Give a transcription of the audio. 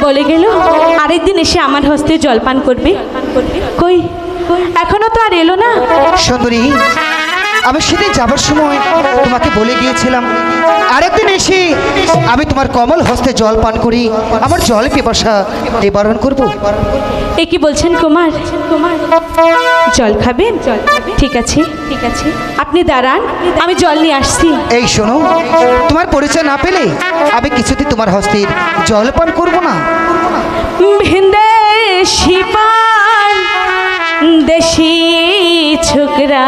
বলে গেল আরেকদিন এসে আমার হস্তে জলপান করবে। কই এখনো তো আর এলো না। সুন্দরী, আমি সেদিন যাবার সময় তোমাকে বলে গিয়েছিলাম আরেকদিন এসে আমি তোমার কমল হস্তে জল পান করি, আমার জল পিপাসা নিবারণ করব। এ কি বলছেন কুমার? জল খাবেন? ঠিক আছে ঠিক আছে, আপনি দাঁড়ান, আমি জল নিয়ে আসছি। এই শোনো, তোমার পরিচয় না পেলে আমি কিছুতেই তোমার হস্তের জল পান করবো না। ভিনদেশি পান দেশি ছোকরা